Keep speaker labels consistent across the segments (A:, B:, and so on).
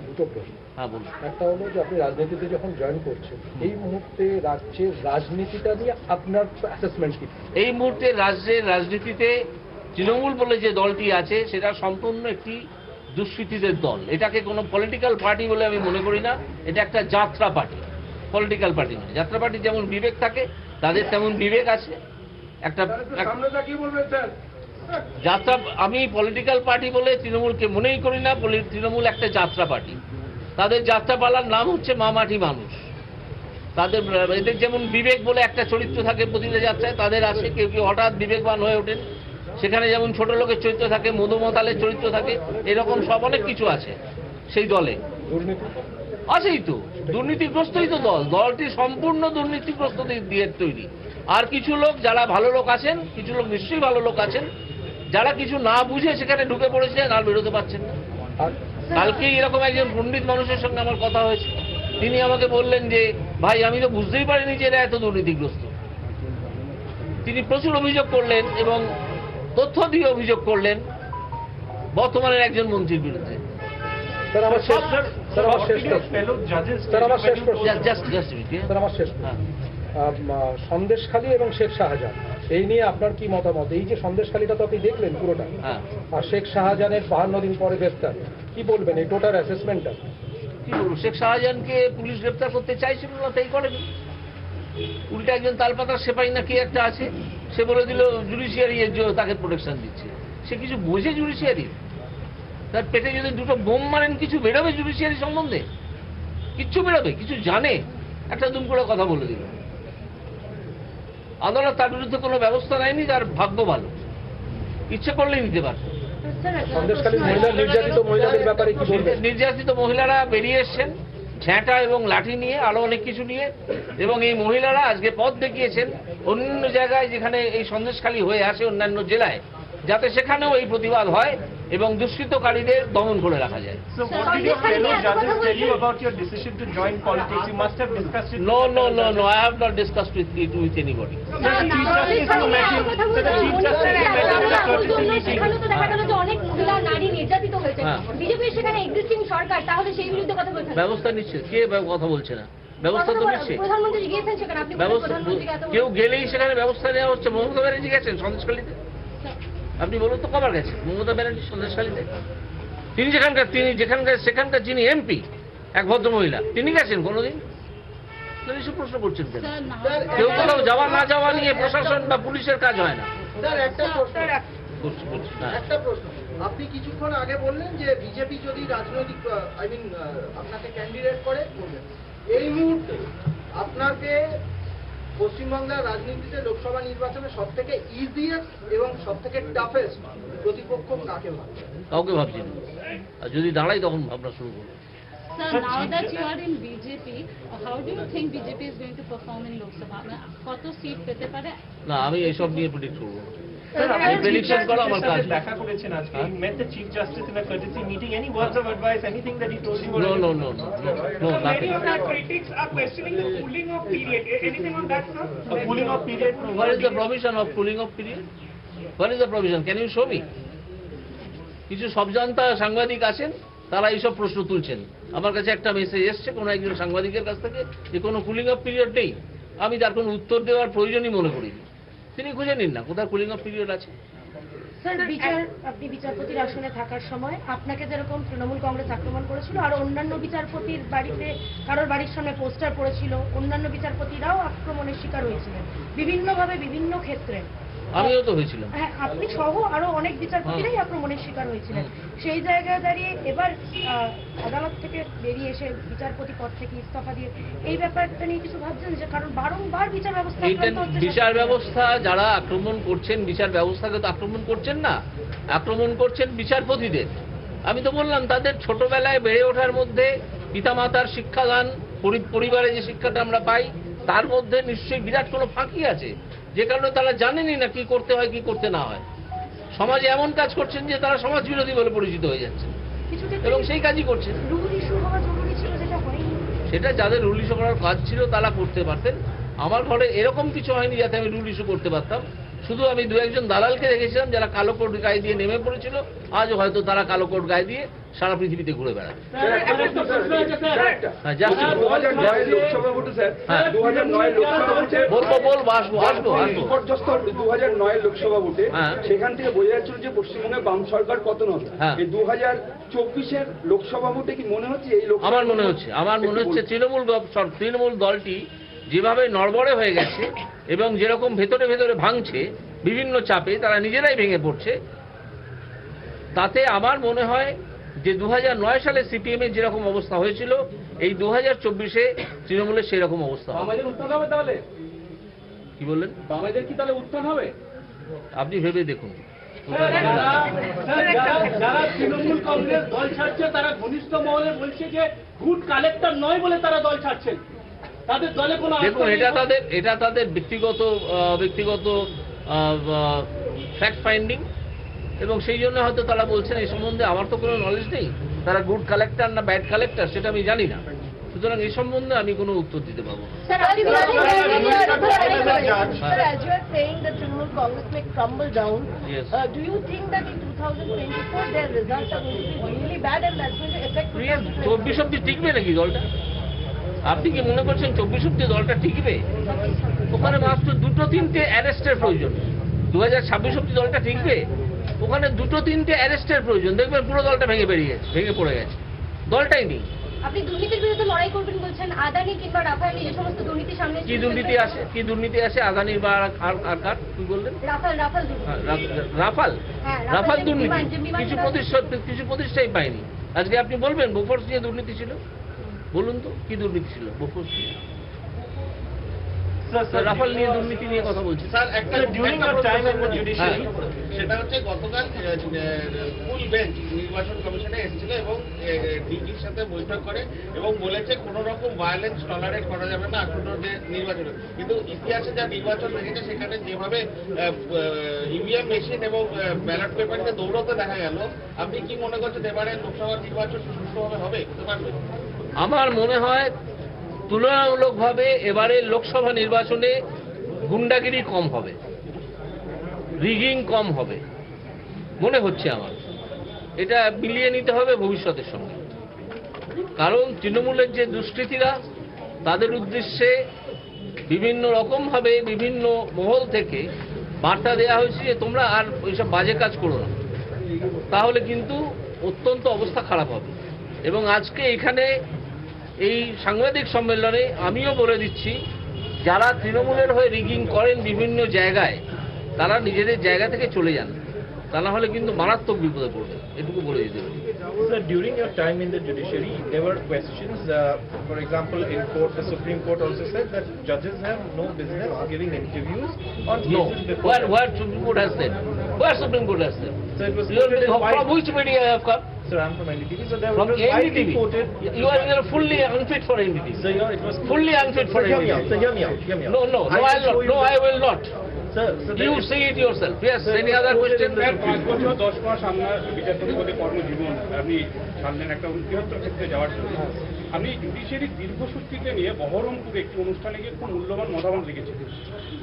A: দুটো প্রশ্ন। একটা হলো যে আপনি রাজনীতিতে যখন জয়েন করছেন এই মুহূর্তে রাজ্যের রাজনীতিটা নিয়ে আপনার অ্যাসেসমেন্ট কি?
B: এই মুহূর্তে রাজ্যের রাজনীতিতে তৃণমূল বলে যে দলটি আছে সেটা সম্পূর্ণ একটি দুষ্কৃতীদের দল। এটাকে কোনো পলিটিক্যাল পার্টি বলে আমি মনে করি না। এটা একটা যাত্রা পার্টি, পলিটিক্যাল পার্টি নয়। যাত্রা পার্টি যেমন বিবেক থাকে তাদের তেমন বিবেক আছে। একটা যাত্রা, আমি পলিটিক্যাল পার্টি বলে তৃণমূলকে মনেই করি না। তৃণমূল একটা যাত্রা পার্টি। তাদের যাত্রাপালার নাম হচ্ছে মা মাটি মানুষ। তাদের এদের যেমন বিবেক বলে একটা চরিত্র থাকে প্রতিটা যাত্রায়, তাদের আছে। কেউ কেউ হঠাৎ বিবেকবান হয়ে ওঠেন। সেখানে যেমন ছোট লোকের চরিত্র থাকে, মধুমতালের চরিত্র থাকে, এরকম সব অনেক কিছু আছে সেই দলে। আছেই তো, দুর্নীতিগ্রস্তই তো দল। দলটি সম্পূর্ণ দুর্নীতিগ্রস্ত দিয়ে তৈরি। আর কিছু লোক যারা ভালো লোক আছেন, কিছু লোক নিশ্চয়ই ভালো লোক আছেন, যারা কিছু না বুঝে সেখানে ঢুকে পড়েছেন আর বেরোতে পারছেন না। কালকেই এরকম একজন পণ্ডিত মানুষের সঙ্গে আমার কথা হয়েছে। তিনি আমাকে বললেন যে ভাই, আমি তো বুঝতেই পারিনি যে এরা এত দুর্নীতিগ্রস্ত। তিনি প্রচুর অভিযোগ করলেন এবং তথ্য দিয়ে অভিযোগ করলেন বর্তমানের একজন মন্ত্রীর বিরুদ্ধে।
A: সন্দেশখালী এবং শেখ শাহজাহান, এই নিয়ে আপনার কি মতামত? এই যে সন্দেশখালীটা তো আপনি দেখলেন পুরোটা, আর শেখ শাহজাহানের 52 দিন পরে গ্রেফতার, কি বলবেন এই টোটাল অ্যাসেসমেন্টটা?
B: কি বলবো, শেখ শাহজাহানকে পুলিশ গ্রেফতার করতে চাইছিল না, তাই করেনি। উল্টা একজন তালপাতার সেপাই না কি একটা আছে, সে বলে দিল জুডিশিয়ারি তাকে প্রোটেকশন দিচ্ছে। সে কিছু বোঝে জুডিশিয়ারি? তার পেটে যদি দুটো বোম মারেন কিছু বেরোবে জুডিশিয়ারি সম্বন্ধে? কিচ্ছু বেরোবে? কিছু জানে? একটা দুম করে কথা বলে দিল। আদালত তার বিরুদ্ধে কোনো ব্যবস্থা নেয়নি, তার ভাগ্য ভালো। ইচ্ছে করলেই নিতে পারত। নির্যাতিত মহিলারা বেরিয়ে এসছেন ঝ্যাঁটা এবং লাঠি নিয়ে, আরো অনেক কিছু নিয়ে, এবং এই মহিলারা আজকে পথ দেখিয়েছেন অন্য জায়গায় যেখানে এই সন্দেশখালী হয়ে আসে, অন্যান্য জেলায়, যাতে সেখানেও এই প্রতিবাদ হয় এবং দুষ্কৃতকারীদের দমন করে রাখা যায়। No, I have not discussed it with anybody. ব্যবস্থা নিচ্ছে কে? কথা বলছে না, ব্যবস্থা তো নিচ্ছে। কেউ গেলেই সেখানে ব্যবস্থা নেওয়া হচ্ছে। মমতা ব্যানার্জি গেছেন সন্দেশখালীতে? আপনি বলুন তো কবার গেছে মমতা ব্যানার্জি সন্দেশখালীতে? তিনি সেখানকার যিনি এমপি, এক ভদ্র মহিলা, তিনি গেছেন কোনোদিন? এসব প্রশ্ন করছেন কেন? কেউ কোথাও যাওয়া না যাওয়া নিয়ে প্রশাসন বা পুলিশের কাজ হয় না।
C: একটা প্রশ্ন, আপনি কিছুক্ষণ আগে বললেন যে বিজেপি যদি রাজনৈতিক আপনাকে ক্যান্ডিডেট করে, এই মুহূর্তে আপনাকে পশ্চিমবাংলার রাজনীতিতে লোকসভা নির্বাচনে সব থেকে ইজিয়েস্ট এবং সব থেকে টাফেস্ট প্রতিপক্ষ কাকে ভাবছেন?
B: কাউকে ভাবছি না। আর যদি দাঁড়াই তখন ভাবনা শুরু করবো।
D: Sir, now that you are in BJP, how do you think BJP is going to perform in Lok Sabha? কত সিট পেতে পারে?
B: না, আমি এইসব নিয়ে প্রেডিক্ট করবো। প্রেডিকশন করা আমার কাজ।
E: দেখা করেছেন আজকে, you met the Chief Justice in a courtesy meeting. Any words of advice, anything that he told you?
B: No,
F: Many of our critics are questioning the cooling off period. Anything on that, sir?
E: A cooling off period?
B: What is the provision of cooling off period? What is the provision? Can you show me? কিছু সবজান্তা সাংবাদিক আছেন, তারা এইসব প্রশ্ন তুলছেন। আমার কাছে একটা মেসেজ এসছে কোনো একজন সাংবাদিকের কাছ থেকে যে কোনো কুলিং অফ পিরিয়ড নেই। আমি তার কোনো উত্তর দেওয়ার প্রয়োজনই মনে করিনি। তিনি খুঁজে নিন না কোথায় কুলিং অফ পিরিয়ড আছে।
G: স্যার, আপনি বিচারপতির আসনে থাকার সময় আপনাকে যেরকম তৃণমূল কংগ্রেস আক্রমণ করেছিল, আর অন্যান্য বিচারপতির বাড়িতে কারোর বাড়ির সামনে পোস্টার পড়েছিল, অন্যান্য বিচারপতিরাও আক্রমণের শিকার হয়েছিলেন বিভিন্নভাবে বিভিন্ন ক্ষেত্রে।
B: আমিও তো হয়েছিলাম।
G: হ্যাঁ, আপনি সহ আরো অনেক বিচারপতিরাই আক্রমণের শিকার হয়েছিলেন। সেই জায়গায় দাঁড়িয়ে এবার আদালত থেকে বেরিয়ে এসে বিচারপতি পদ থেকে ইস্তফা দিয়ে এই ব্যাপারটা নিয়ে কিছু ভাবছেন? যে কারণ বারংবার বিচার
B: ব্যবস্থা যারা আক্রমণ করছেন, বিচার ব্যবস্থাকে তো আক্রমণ করছেন না, আক্রমণ করছেন বিচারপতিদের। আমি তো বললাম তাদের ছোটবেলায় বেড়ে ওঠার মধ্যে পিতামাতার শিক্ষাদান, পরিবারে যে শিক্ষাটা আমরা পাই, তার মধ্যে নিশ্চয়ই বিরাট কোনো ফাঁকি আছে, যে কারণে তারা জানেনই না কি করতে হয় কি করতে না হয়। সমাজে এমন কাজ করছেন যে তারা সমাজ বিরোধী বলে পরিচিত হয়ে যাচ্ছেন এবং সেই কাজই করছেন। সেটা যাদের রুল ইস্যু করার কাজ ছিল তারা করতে পারতেন। আমার ঘরে এরকম কিছু হয়নি যাতে আমি রুল ইস্যু করতে পারতাম। শুধু আমি দু একজন দালালকে দেখেছিলাম যারা কালো কোট গায়ে দিয়ে নেমে পড়েছিল, আজও হয়তো তারা কালো কোট গায়ে দিয়ে সারা পৃথিবীতে ঘুরে বেড়াবে। হ্যাঁ, just বলবো, আসবো।
H: বিপর্যস্ত 2009 লোকসভা ভোটে
B: হ্যাঁ।
H: সেখান থেকে বোঝা যাচ্ছিল যে পশ্চিমবঙ্গে বাম সরকার পতন হবে।
B: হ্যাঁ।
H: এই 2024-এর লোকসভা ভোটে কি মনে হচ্ছে এই লোকসভা
B: আমার মনে হচ্ছে তৃণমূল দলটি যেভাবে নড়বড়ে হয়ে গেছে এবং যেরকম ভেতরে ভেতরে ভাঙছে বিভিন্ন চাপে, তারা নিজেরাই ভেঙে পড়ছে, তাতে আমার মনে হয় যে 2009 সালে সিপিএম এর যেরকম অবস্থা হয়েছিল, এই 2024-এ তৃণমূলের সেই রকম অবস্থা হবে।
A: বামেদের উত্থান হবে তাহলে?
B: কি বললেন?
A: বামেদের কি তাহলে উত্থান হবে?
B: আপনি ভেবে দেখুন।
E: যারা তৃণমূল কংগ্রেস দল ছাড়ছে তারা ঘনিষ্ঠ মহলে বলছে যে গুড কালেক্টর নয় বলে তারা দল ছাড়ছেন, তাদের দলে কোনো
B: দেখুন, এটা তাদের ব্যক্তিগত ফ্যাক্ট ফাইন্ডিং, এবং সেই জন্য হয়তো তারা বলছেন। এই সম্বন্ধে আমার তো কোনো নলেজ নেই, তারা গুড কালেক্টর না ব্যাড কালেক্টর সেটা আমি জানি না, সুতরাং এই সম্বন্ধে আমি কোনো উত্তর দিতে পারবো না।
G: Sir, as you are saying that Trinamool Congress may crumble down,
B: Yes.
G: Do you think that in 2024 their results are going to be really bad and that's going to affect
B: 24 অব্দি টিকবে নাকি দলটা? আপনি কি মনে করছেন 24 অব্দি দলটা টিকবে? ওখানে মাত্র 2-3টে অ্যারেস্টের প্রয়োজন। 2026 অব্দি দলটা টিকবে? ওখানে 2-3টে অ্যারেস্টের প্রয়োজন। দেখবেন পুরো দলটা ভেঙে পড়ে গেছে, দলটাই নেই।
G: আপনি দুর্নীতির বিরুদ্ধে লড়াই করবেন বলছেন, আদানি কিংবা রাফায়েল যে সমস্ত দুর্নীতি সামনে
B: কি দুর্নীতি আসে আদানির বা আর কার? কি বললেন?
G: রাফাল
B: রাফাল
G: যে
B: দুর্নীতি
G: বিমান
B: কিছু প্রতিষ্ঠাই পায়নি। আজকে আপনি বলবেন বোফোর্স নিয়ে দুর্নীতি ছিল? বলুন তো কি দুর্নীতি ছিল বোফোর্স নিয়ে? রাফাল নিয়ে দুর্নীতি নিয়ে কথা বলছি।
E: স্যার একটা during our time in judiciary,
I: সেটা হচ্ছে গতকাল ফুল বেঞ্চ নির্বাচন কমিশনে এসেছিল এবং ডিজির সাথে বৈঠক করে এবং বলেছে কোনো রকম ভায়োলেন্স টলারেট করা যাবে না আসন্ন যে নির্বাচন। কিন্তু ইতিহাসে যা নির্বাচন হয়েছে সেখানে যেভাবে ইভিএম মেশিন এবং ব্যালট পেপারকে দৌড়তে দেখা গেল, আপনি কি মনে করছেন এবারে লোকসভা নির্বাচন সুষ্ঠুভাবে হতে পারবে?
B: আমার মনে হয় তুলনামূলকভাবে এবারে লোকসভা নির্বাচনে গুন্ডাগিরি কম হবে, রিগিং কম হবে মনে হচ্ছে আমার। এটা মিলিয়ে নিতে হবে ভবিষ্যতের সঙ্গে, কারণ তৃণমূলের যে দুষ্কৃতীরা, তাদের উদ্দেশ্যে বিভিন্ন রকমভাবে বিভিন্ন মহল থেকে বার্তা দেওয়া হয়েছে যে তোমরা আর ওইসব বাজে কাজ করো না, তাহলে কিন্তু অত্যন্ত অবস্থা খারাপ হবে। এবং আজকে এখানে এই সাংবাদিক সম্মেলনে আমিও বলে দিচ্ছি, যারা তৃণমূলের হয়ে রিগিং করেন বিভিন্ন জায়গায়, তারা নিজেদের জায়গা থেকে চলে যান, তা না হলে কিন্তু মারাত্মক বিপদে পড়বে, এটুকু বলে দিতে পারি।
E: Sir, during your time in the judiciary, there were questions. For example, in court, the Supreme Court also said that judges have no business giving interviews on
B: No,
E: cases before.
B: where Supreme Court has said? Where Supreme Court has said?
E: So it was
B: You are
E: quoted in
B: from which media you have come?
E: Sir, I'm from NDTV. So there
B: From
E: was widely
B: NDTV.
E: quoted.
B: You are fully unfit for NDTV.
E: So yeah, it was
B: Fully unfit for
E: Sir, hear me out.
B: NDTV.
E: Sir, hear me out. Hear me out.
B: No,
E: I will show you
B: I will not.
E: Sir,
B: You see it yourself. Yes, any other question?
H: 5 বছর 10 মাস আপনার বিচারপতি পদে কর্মজীবন আপনি ছাড়লেন একটা বৃহত্তর ক্ষেত্রে যাওয়ার জন্য। আপনি জুডিশিয়ারির দীর্ঘসূত্রিকে নিয়ে বহরমপুরে একটি অনুষ্ঠানে গিয়ে খুব মূল্যবান মতামত লিখেছিলেন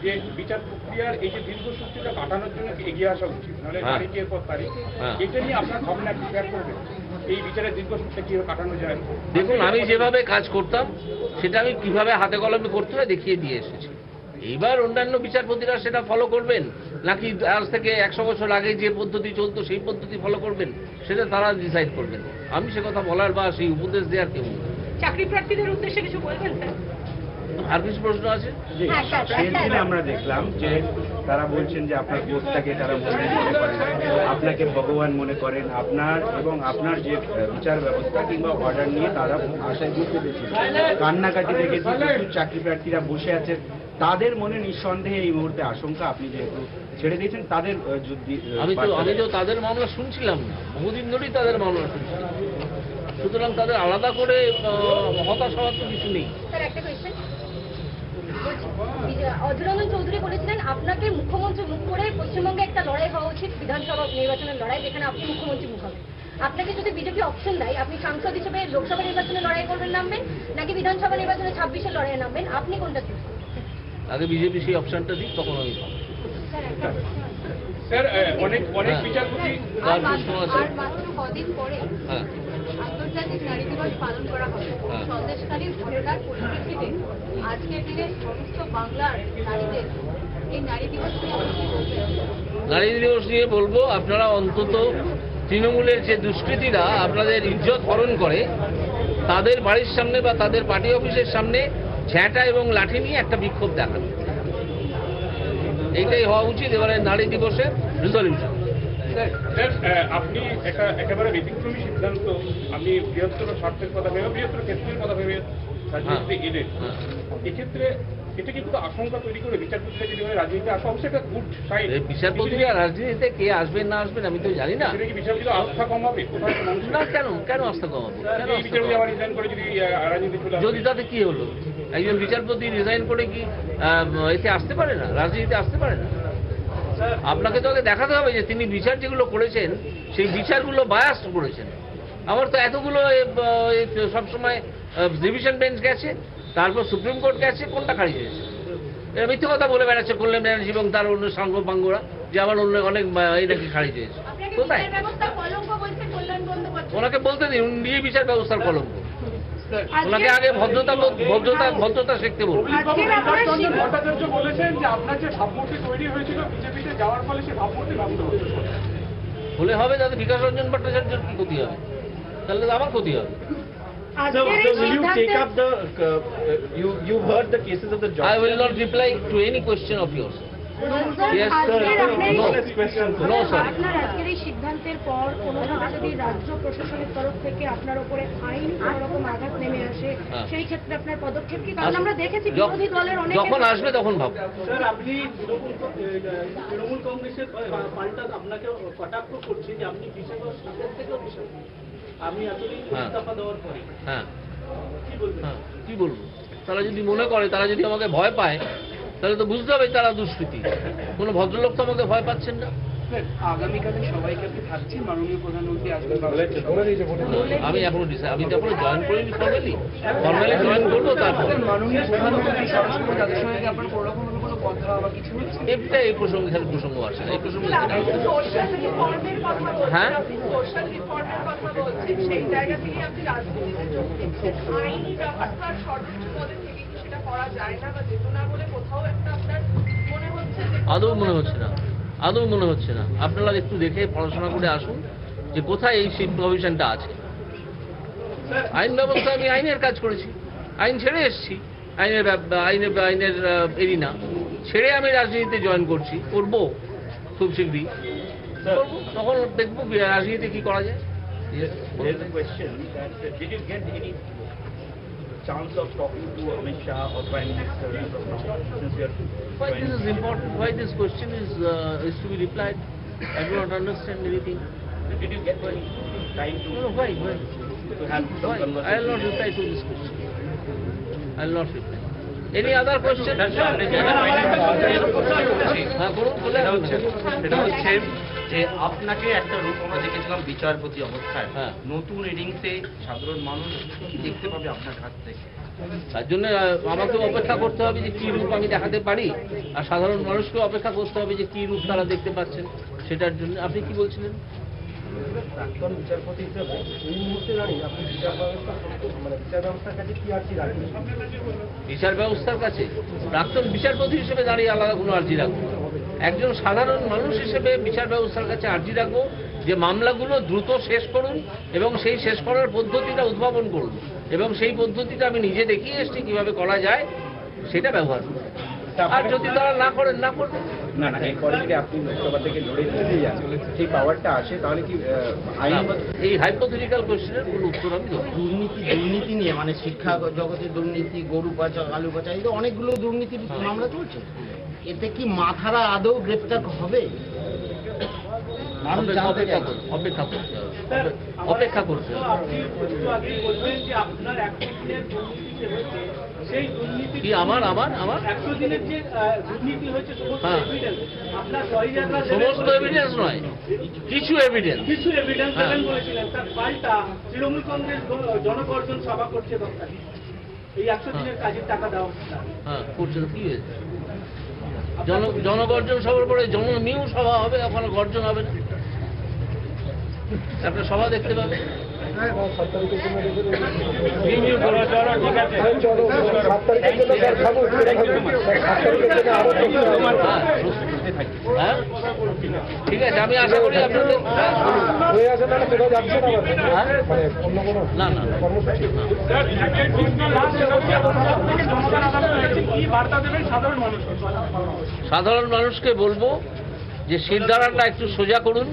H: যে বিচার প্রক্রিয়ার এই যে দীর্ঘসূত্রিটা কাটানোর জন্য এগিয়ে আসা উচিত, নাহলে
B: হ্যাঁ।
H: তারিখের পর তারিখ।
B: হ্যাঁ।
H: এটা নিয়ে আপনার ভাবনা কি শেয়ার করবেন, এই বিচারের দীর্ঘসূত্রে কিভাবে কাটানো যায়?
B: দেখুন, আমি যেভাবে কাজ করতাম সেটা আমি কিভাবে হাতে কলমে করতে হয় দেখিয়ে দিয়ে এসেছি। এইবার অন্যান্য বিচারপতিরা সেটা ফলো করবেন নাকি আজ থেকে 100 বছর আগে যে পদ্ধতি চলতো সেই পদ্ধতি ফলো করবেন, সেটা তারা ডিসাইড করবেন। আমি সে কথা বলার বা সেই উপদেশ দেওয়ার কেউ নেই।
G: চাকরি প্রার্থীদের উদ্দেশ্যে কিছু বলবেন স্যার?
B: আর কিছু প্রশ্ন আছে?
J: সেদিনে আমরা দেখলাম যে তারা বলছেন যে আপনার পোস্টটাকে তারা মনে করেন, আপনাকে ভগবান মনে করেন, আপনার এবং আপনার যে বিচার ব্যবস্থা কিংবা অর্ডার নিয়ে তারা আশায় বুঝতে পেরেছেন। কান্নাকাটি দেখেছি, কিছু চাকরি প্রার্থীরা বসে আছেন, তাদের মনে নিঃসন্দেহে এই মুহূর্তে আশঙ্কা আপনি যেহেতু ছেড়ে দিয়েছেন তাদের
B: আমি তো তাদের মামলা শুনছিলাম না, বহুদিন ধরেই তাদের মামলা শুনছিলাম, সুতরাং তাদের আলাদা করে হতাশ হওয়ার তো কিছু নেই।
G: স্যার, একটা কোয়েশ্চেন। অধীর রঞ্জন চৌধুরী বলেছিলেন আপনাকে মুখ্যমন্ত্রী মুখ করে পশ্চিমবঙ্গে একটা লড়াই হওয়া উচিত, বিধানসভা নির্বাচনের লড়াই, যেখানে আপনি মুখ্যমন্ত্রী মুখ হবেন। আপনাকে যদি বিজেপি অপশন দেয়, আপনি সাংসদ হিসেবে লোকসভা নির্বাচনে লড়াই করবেন নামবেন, নাকি বিধানসভা নির্বাচনে 26-এর লড়াইয়ে নামবেন, আপনি কোনটা চুজ করবেন?
B: আগে বিজেপি সেই অপশনটা দিক, তখন আমি পাবো।
H: স্যার অনেক বিচারপতি
B: তার প্রশ্ন আছে।
K: আর মাত্র কদিন পরে
B: হ্যাঁ
K: আন্তর্জাতিক নারী দিবস পালন করা হবে।
B: হ্যাঁ।
K: সন্দেশখালীর ঘটনার পরিপ্রেক্ষিতে আজকের দিনে সমস্ত বাংলার নারীদের এই নারী দিবস নিয়ে আপনি কি বলবেন?
B: নারী দিবস নিয়ে বলবো, আপনারা অন্তত তৃণমূলের যে দুষ্কৃতীরা আপনাদের ইজ্জত হরণ করে তাদের বাড়ির সামনে বা তাদের পার্টি অফিসের সামনে ঝ্যাঁটা এবং লাঠি নিয়ে একটা বিক্ষোভ দেখান। এইটাই হওয়া উচিত এবারে নারী দিবসের রেজলিউশন।
H: স্যার আপনি একেবারে ব্যতিক্রমী সিদ্ধান্ত, আপনি বৃহত্তর স্বার্থের কথা ভেবে, বৃহত্তর ক্ষেত্রের কথা ভেবে রাজনীতিতে এলেন। এক্ষেত্রে এটা কিন্তু আশঙ্কা তৈরি করে বিচারপতিরা যদি রাজনীতিতে আসা, অবশ্যই একটা গুড সাইড।
B: বিচারপতিরা রাজনীতিতে কে আসবেন না আসবেন আমি তো জানি না।
H: সেটা কি বিচারপতিরা আস্থা কমাবে?
B: না, কেন আস্থা কমাবো? কেন আস্থা
H: বিচারপতি
B: কমাবো?
H: আবার রিজাইন করে যদি রাজনীতি চলে আসে?
B: যদি তাতে কি হলো? একজন বিচারপতি রিজাইন করে কি এতে আসতে পারে না, রাজনীতিতে আসতে পারে না? আপনাকে তো আগে দেখাতে হবে যে তিনি বিচার যেগুলো করেছেন সেই বিচারগুলো বায়াস করেছেন। আমার তো এতগুলো সবসময় ডিভিশন বেঞ্চ গেছে, তারপর সুপ্রিম কোর্ট গেছে, কোনটা খারিজ হয়েছে? এরা মিথ্যে কথা বলে বেড়াচ্ছে কল্যাণ ব্যানার্জি এবং তার অন্য সাঙ্গপাঙ্গরা যে আমার অনেক এই নাকি খারিজ হয়েছে। কোথায়? ওনাকে বলতে দিন, উনি নিয়ে বিচার ব্যবস্থার কলঙ্ক। ওনাকে আগে ভদ্রতা শিখতে বলুন।
H: ভট্টাচার্য বলেছেন যে আপনার যে ভাবমূর্তি তৈরি হয়েছিল বিজেপিতে যাওয়ার ফলে সে ভাবমূর্তি ভঙ্গ হয়েছে।
B: হলে হবে, তাতে বিকাশ রঞ্জন ভট্টাচার্যের কি ক্ষতি হবে? তাহলে তো আমার ক্ষতি হবে।
E: So will you take up the, you've heard the cases of the jobs?
B: I will not reply to any question of yours. Yes, sir. No, sorry.
G: আপনার আজকের এই সিদ্ধান্তের পর কোনোভাবে যদি রাজ্য প্রশাসনের তরফ থেকে আপনার উপরে আইন কোনো রকম আঘাত নেমে আসে, সেই ক্ষেত্রে আপনার পদক্ষেপ কি? কারণ আমরা দেখেছি বিরোধী দলের অনেক,
B: যখন আসবে তখন ভাব।
F: স্যার আপনি তৃণমূল কংগ্রেসের পাল্টা আপনাকে কটাক্ষ করছে যে আপনি বিশেষ থেকেও বিশেষ, আমি এতদিন ইস্তফা দেওয়ার পরে
B: কি বলবো? তারা যদি মনে করে, তারা যদি আমাকে ভয় পায়, তাহলে তো বুঝতে হবে তারা দুষ্কৃতী। কোনো ভদ্রলোক তো আমাকে ভয় পাচ্ছেন না।
F: আগামীকালে সবাইকে আপনি থাকছেন, মাননীয় প্রধানমন্ত্রী আসবেন।
B: আমি এখনো জয়েন করিনি ফর্মালি জয়েন করবো। তারপর
F: মাননীয় প্রধানমন্ত্রী সরাসরি তাদের সঙ্গে কি আপনার কোনো কথা বা কিছু হচ্ছে?
B: এটা এই প্রসঙ্গে এখানে প্রসঙ্গ আসে না। এই প্রসঙ্গে হ্যাঁ,
K: সেই জায়গা থেকে আপনি রাজনীতিতে যোগ দিচ্ছেন, আইনি ব্যবস্থার সর্বোচ্চ পদে থেকে কি সেটা করা যায় না বা যেত না বলে কোথাও একটা আপনার মনে হচ্ছে যে?
B: আদৌ মনে হচ্ছে না। আপনারা একটু দেখে পড়াশোনা করে আসুন যে কোথায় এই প্রভিশনটা আছে। আইন ব্যবস্থা, আমি আইনের কাজ করেছি, আইন ছেড়ে এসেছি, আইনের এরিনা ছেড়ে আমি রাজনীতিতে জয়েন করবো খুব শীঘ্রই। তখন দেখবো রাজনীতিতে কি করা যায়।
J: There's a question that did you get any chance of talking to Amit Shah or Prime Minister as of now, since you are
B: Why this is important? Why this question is to be replied? I do not understand anything.
J: Did you get any time to
B: Why?
J: to have some
B: I
J: conversation?
B: will not reply to this question. I will not reply. Any other question? হ্যাঁ, করুন।
L: সেটা হচ্ছে যে আপনাকে একটা রূপ আমরা দেখেছিলাম বিচারপতি অবস্থায়, নতুন রিডিংসে সাধারণ মানুষ কি দেখতে পাবে আপনার কাছ থেকে?
B: তার জন্য আমাকে অপেক্ষা করতে হবে যে কি রূপ আমি দেখাতে পারি, আর সাধারণ মানুষকেও অপেক্ষা করতে হবে যে কি রূপ তারা দেখতে পাচ্ছেন সেটার জন্য। আপনি কি বলছিলেন?
E: প্রাক্তন বিচারপতি হিসেবে এই মুহূর্তে দাঁড়িয়ে আপনি বিচার ব্যবস্থার কাছে কি আর্জি রাখবেন?
B: বিচার ব্যবস্থার কাছে প্রাক্তন বিচারপতি হিসেবে দাঁড়িয়ে আলাদা কোনো আর্জি রাখবো? একজন সাধারণ মানুষ হিসেবে বিচার ব্যবস্থার কাছে আর্জি রাখবো যে মামলাগুলো দ্রুত শেষ করুন এবং সেই শেষ করার পদ্ধতিটা উদ্ভাবন করুন, এবং সেই পদ্ধতিটা আমি নিজে দেখিয়ে এসেছি কীভাবে করা যায়, সেটা ব্যবহার করুন। আর যদি তারা না করেন, না করবেন।
J: না, এরপরে যদি আপনি লোকসভা থেকে লড়ে জিতে যান, সেই পাওয়ারটা আসে, তাহলে কি আইন?
B: এই হাইপোথেটিক্যাল কোশ্চেনের কোনো উত্তর আমি দেবো।
L: দুর্নীতি নিয়ে, মানে শিক্ষা জগতের দুর্নীতি, গরু পাচার, আলু পাচার, এই অনেকগুলো দুর্নীতির মামলা চলছে। এতে কি মাথারা আদৌ গ্রেপ্তার হবে?
B: অপেক্ষা করছে। কি আমার
F: 100 দিনের যে দুর্নীতি হয়েছে
B: সমস্ত এভিডেন্স নয়, কিছু এভিডেন্স
F: দেবেন বলেছিলেন, তার পাল্টা তৃণমূল কংগ্রেস জনগর্জন সভা করছে এই 100 দিনের কাজের টাকা দেওয়া
B: করছে। কি হয়েছে? জনগর্জন সভার পরে জনমিউ সভা হবে, ওখানে গর্জন হবে না, একটা সভা দেখতে পাবে।
A: 7 তারিখের জন্য রেখে দেবো। চলো 7 তারিখের জন্য স্যার খাবো, 7 তারিখের জন্য আরো
B: হ্যাঁ ঠিক আছে, আমি আশা করি আপনাদের
A: হয়ে আছে, তাহলে কোথাও যাচ্ছে না মানে অন্য কোনো
B: না না
A: কর্মসূচি।
B: সাধারণ মানুষকে বলবো যে শিরদাঁড়াটা একটু সোজা করুন,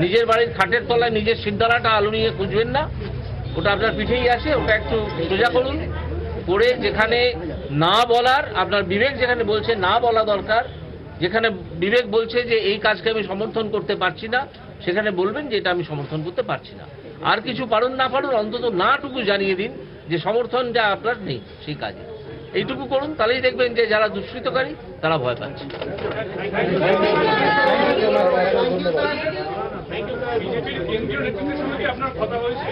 B: নিজের বাড়ির খাটের তলায় নিজের শিরদাঁড়াটা আলু নিয়ে খুঁজবেন না, ওটা আপনার পিঠেই আসে, ওটা একটু সোজা করুন করে যেখানে না বলার, আপনার বিবেক যেখানে বলছে না বলা দরকার, যেখানে বিবেক বলছে যে এই কাজকে আমি সমর্থন করতে পারছি না, সেখানে বলবেন যে এটা আমি সমর্থন করতে পারছি না। আর কিছু পারুন না পারুন, অন্তত নাটুকু জানিয়ে দিন যে সমর্থন যা আপনার নেই সেই কাজে, এইটুকু করুন, তাহলেই দেখবেন যে যারা দুষ্কৃতকারী তারা ভয় পাচ্ছে।
H: বিজেপির কেন্দ্রীয় নেতৃত্বের সঙ্গে কি আপনার কথা হয়েছে?